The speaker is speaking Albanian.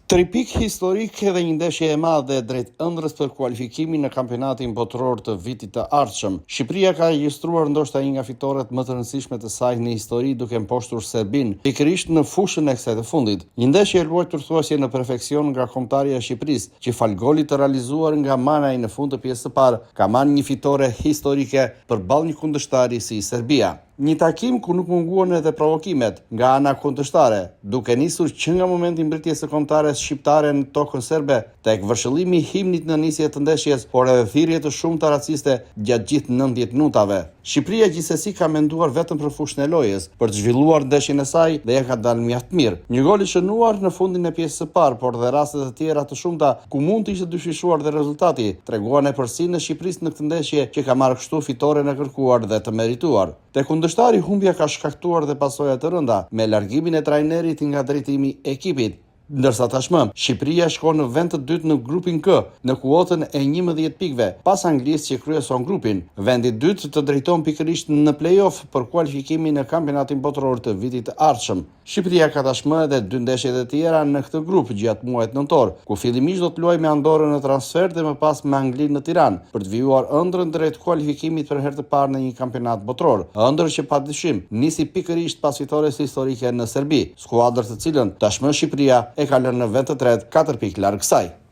Tri pikë historik dhe një ndeshje e madhe drejt ëndrrës për kualifikimin në kampionatin botëror të vitit të ardhshëm. Shqipëria ka regjistruar ndoshta një nga fitoret më të rëndësishme të saj në histori, duke mposhtur Serbinë, pikërisht në fushën e kësaj të fundit. Një ndeshje e luajtur thuajse në perfeksion nga kombëtarja e Shqipërisë, që fal golit të realizuar nga Manaj në fund të pjesës së parë, ka marrë një fitore historike përballë një kundërshtari si Serbia. Një takim ku nuk munguan edhe provokimet nga ana kundërshtare, duke nisur që nga momenti i mbritjes së kombëtares shqiptare në tokën serbe, tek vërshëllimi i himnit në nisje të ndeshjes, por edhe thirrje të shumta raciste gjatë gjithë 90 minutave. Shqipëria gjithsesi ka menduar vetëm për fushën e lojës, për të zhvilluar ndeshjen e saj dhe ja ka dalë mjaft mirë. Një gol i shënuar në fundin e pjesës së parë, por dhe raste të tjera të shumta ku mund të ishte dyshisuar dhe rezultati, treguan e përsinë e Shqipërisë në këtë ndeshje që ka marrë kështu fitoren e kërkuar dhe të merituar. Te kundërshtari humbja ka shkaktuar dhe pasoja të rënda, me largimin e trajnerit nga drejtimi i ekipit. Ndërsa tashmë, Shqipëria shkon në vend të dytë në grupin K, në kuotën e 11 pikëve, pas Anglisë që kryeson grupin. Vendi i dytë të drejton pikërisht në play-off për kualifikimin në kampionatin botëror të vitit të ardhshëm. Shqipëria ka tashmë edhe 2 ndeshje të tjera në këtë grup gjatë muajit nëntor, ku fillimisht do të luajë me Andorrën në transfer dhe më pas me Anglinë në Tiranë, për të vijuar ëndrrën drejt kualifikimit për herë të parë në një kampionat botëror. Ëndër që padyshim nisi pikërisht pas fitores historike në Serbi, skuadër të cilën tashmë Shqipëria e ka lënë në vend të tretë 4 pikë larg kësaj.